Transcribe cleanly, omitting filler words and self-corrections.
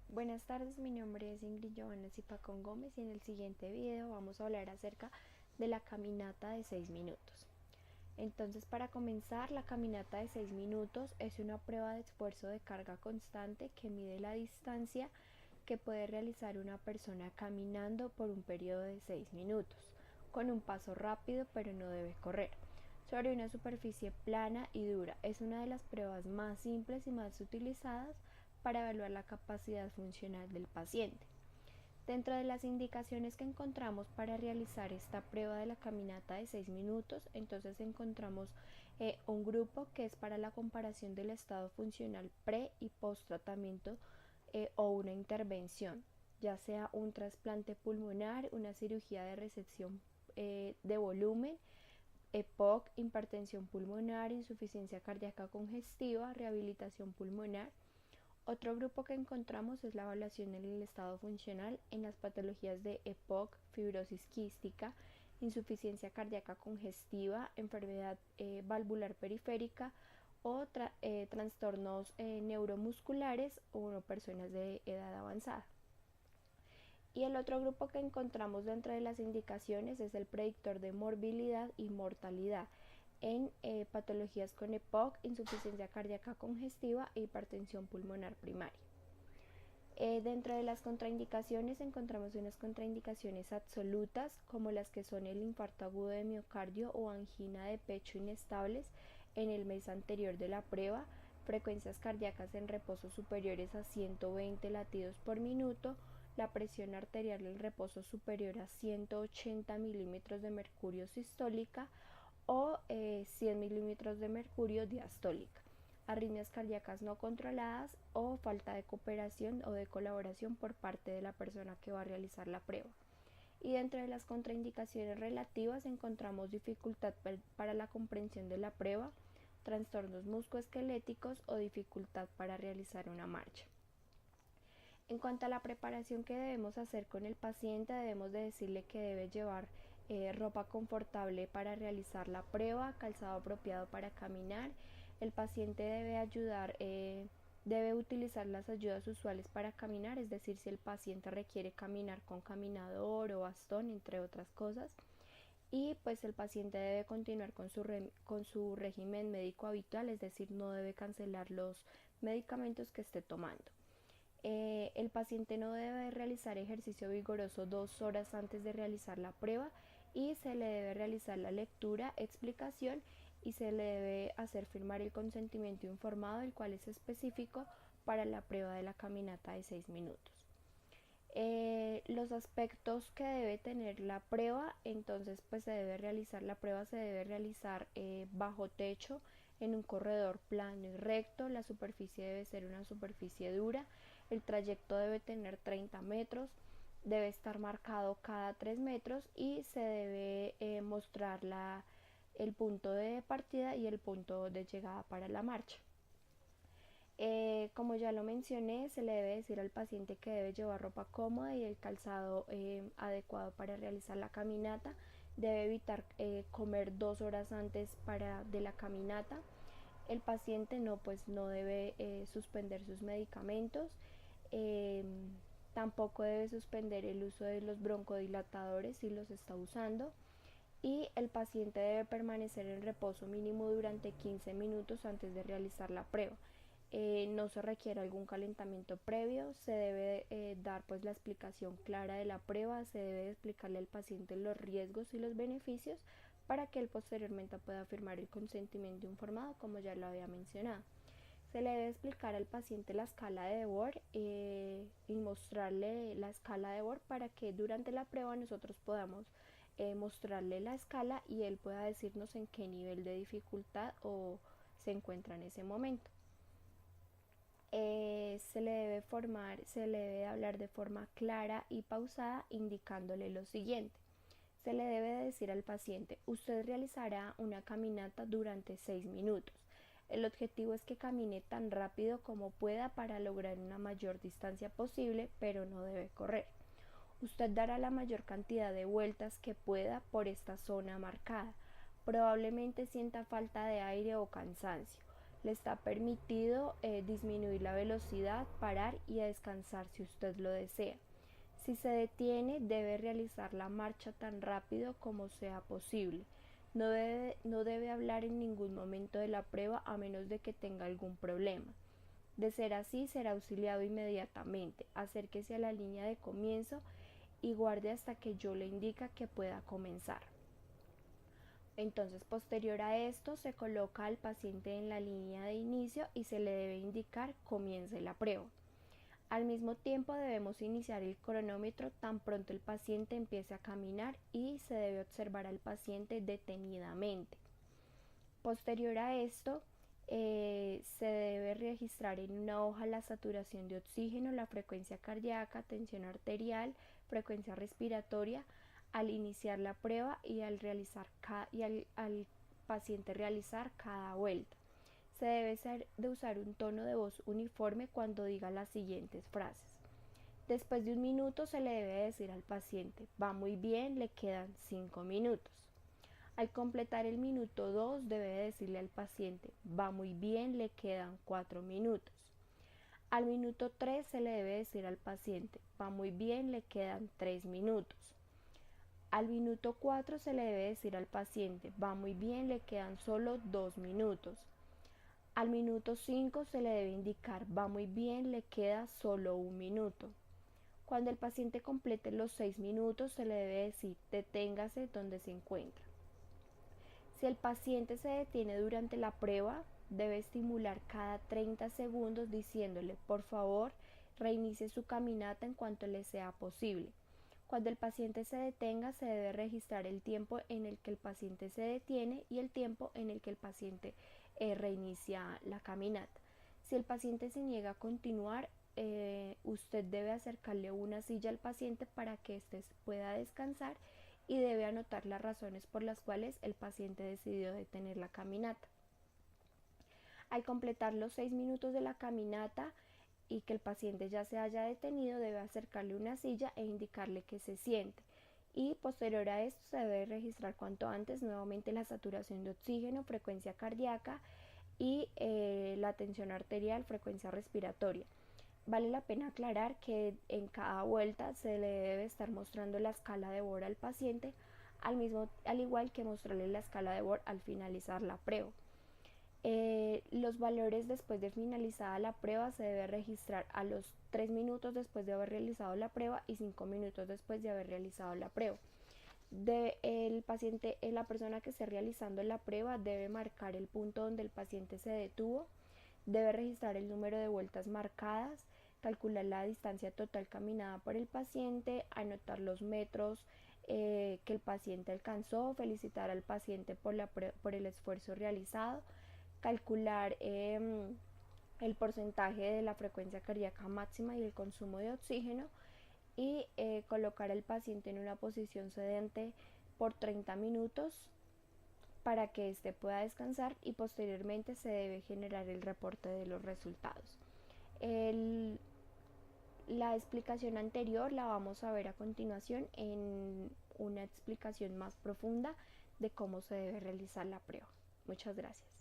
Buenas tardes, mi nombre es Ingrid Giovanna Zipacón Gómez y en el siguiente video vamos a hablar acerca de la caminata de 6 minutos. Entonces, para comenzar, la caminata de 6 minutos es una prueba de esfuerzo de carga constante que mide la distancia que puede realizar una persona caminando por un periodo de 6 minutos, con un paso rápido pero no debe correr, sobre una superficie plana y dura. Es una de las pruebas más simples y más utilizadas para evaluar la capacidad funcional del paciente. Dentro de las indicaciones que encontramos para realizar esta prueba de la caminata de 6 minutos, entonces encontramos un grupo que es para la comparación del estado funcional pre y post tratamiento o una intervención, ya sea un trasplante pulmonar, una cirugía de resección de volumen, EPOC, hipertensión pulmonar, insuficiencia cardíaca congestiva, rehabilitación pulmonar. Otro grupo que encontramos es la evaluación en el estado funcional en las patologías de EPOC, fibrosis quística, insuficiencia cardíaca congestiva, enfermedad valvular periférica o trastornos neuromusculares o personas de edad avanzada. Y el otro grupo que encontramos dentro de las indicaciones es el predictor de morbilidad y mortalidad en patologías con EPOC, insuficiencia cardíaca congestiva e hipertensión pulmonar primaria. Dentro de las contraindicaciones encontramos unas contraindicaciones absolutas como las que son el infarto agudo de miocardio o angina de pecho inestables en el mes anterior de la prueba, frecuencias cardíacas en reposo superiores a 120 latidos por minuto, la presión arterial en reposo superior a 180 milímetros de mercurio sistólica o 100 milímetros de mercurio diastólica, arritmias cardíacas no controladas o falta de cooperación o de colaboración por parte de la persona que va a realizar la prueba. Y dentro de las contraindicaciones relativas encontramos dificultad para la comprensión de la prueba, trastornos musculoesqueléticos o dificultad para realizar una marcha. En cuanto a la preparación que debemos hacer con el paciente, debemos de decirle que debe llevar ropa confortable para realizar la prueba, calzado apropiado para caminar. El paciente debe utilizar las ayudas usuales para caminar, es decir, si el paciente requiere caminar con caminador o bastón, entre otras cosas. Y pues el paciente debe continuar con su régimen médico habitual, es decir, no debe cancelar los medicamentos que esté tomando. El paciente no debe realizar ejercicio vigoroso 2 horas antes de realizar la prueba y se le debe realizar la lectura, explicación y se le debe hacer firmar el consentimiento informado, el cual es específico para la prueba de la caminata de 6 minutos. Los aspectos que debe tener la prueba, entonces pues se debe realizar bajo techo, en un corredor plano y recto, la superficie debe ser una superficie dura, el trayecto debe tener 30 metros, debe estar marcado cada 3 metros y se debe mostrar el punto de partida y el punto de llegada para la marcha. Como ya lo mencioné, se le debe decir al paciente que debe llevar ropa cómoda y el calzado adecuado para realizar la caminata. Debe evitar comer 2 horas antes de la caminata. El paciente no debe suspender sus medicamentos. Eh, Tampoco debe suspender el uso de los broncodilatadores si los está usando. Y el paciente debe permanecer en reposo mínimo durante 15 minutos antes de realizar la prueba. No se requiere algún calentamiento previo, se debe dar pues la explicación clara de la prueba, se debe explicarle al paciente los riesgos y los beneficios para que él posteriormente pueda firmar el consentimiento informado, como ya lo había mencionado. Se le debe explicar al paciente la escala de Bohr y mostrarle la escala de Bohr para que durante la prueba nosotros podamos mostrarle la escala y él pueda decirnos en qué nivel de dificultad o se encuentra en ese momento. Se le debe hablar de forma clara y pausada indicándole lo siguiente. Se le debe decir al paciente, usted realizará una caminata durante 6 minutos. El objetivo es que camine tan rápido como pueda para lograr una mayor distancia posible, pero no debe correr. Usted dará la mayor cantidad de vueltas que pueda por esta zona marcada. Probablemente sienta falta de aire o cansancio. Le está permitido disminuir la velocidad, parar y descansar si usted lo desea. Si se detiene, debe realizar la marcha tan rápido como sea posible. No debe hablar en ningún momento de la prueba a menos de que tenga algún problema. De ser así, será auxiliado inmediatamente. Acérquese a la línea de comienzo y guarde hasta que yo le indique que pueda comenzar. Entonces, posterior a esto, se coloca al paciente en la línea de inicio y se le debe indicar comience la prueba. Al mismo tiempo debemos iniciar el cronómetro tan pronto el paciente empiece a caminar y se debe observar al paciente detenidamente. Posterior a esto, se debe registrar en una hoja la saturación de oxígeno, la frecuencia cardíaca, tensión arterial, frecuencia respiratoria al iniciar la prueba y al paciente realizar cada vuelta. Se debe de usar un tono de voz uniforme cuando diga las siguientes frases. Después de 1 minuto se le debe decir al paciente, va muy bien, le quedan 5 minutos. Al completar el minuto 2 debe decirle al paciente, va muy bien, le quedan 4 minutos. Al minuto 3 se le debe decir al paciente, va muy bien, le quedan 3 minutos. Al minuto 4 se le debe decir al paciente, va muy bien, le quedan solo 2 minutos. Al minuto 5 se le debe indicar, va muy bien, le queda solo 1 minuto. Cuando el paciente complete los 6 minutos se le debe decir, deténgase donde se encuentra. Si el paciente se detiene durante la prueba, debe estimular cada 30 segundos diciéndole, por favor, reinicie su caminata en cuanto le sea posible. Cuando el paciente se detenga, se debe registrar el tiempo en el que el paciente se detiene y el tiempo en el que el paciente reinicia la caminata. Si el paciente se niega a continuar, usted debe acercarle una silla al paciente para que éste pueda descansar y debe anotar las razones por las cuales el paciente decidió detener la caminata. Al completar los 6 minutos de la caminata y que el paciente ya se haya detenido, debe acercarle una silla e indicarle que se siente. Y posterior a esto se debe registrar cuanto antes nuevamente la saturación de oxígeno, frecuencia cardíaca y la tensión arterial, frecuencia respiratoria. Vale la pena aclarar que en cada vuelta se le debe estar mostrando la escala de Bohr al paciente, al igual que mostrarle la escala de Bohr al finalizar la prueba. Los valores después de finalizada la prueba se debe registrar a los 3 minutos después de haber realizado la prueba y 5 minutos después de haber realizado la prueba. La persona que esté realizando la prueba debe marcar el punto donde el paciente se detuvo, debe registrar el número de vueltas marcadas, calcular la distancia total caminada por el paciente, anotar los metros que el paciente alcanzó, felicitar al paciente por el esfuerzo realizado, calcular el porcentaje de la frecuencia cardíaca máxima y el consumo de oxígeno y colocar al paciente en una posición sedente por 30 minutos para que éste pueda descansar y posteriormente se debe generar el reporte de los resultados. La explicación anterior la vamos a ver a continuación en una explicación más profunda de cómo se debe realizar la prueba. Muchas gracias.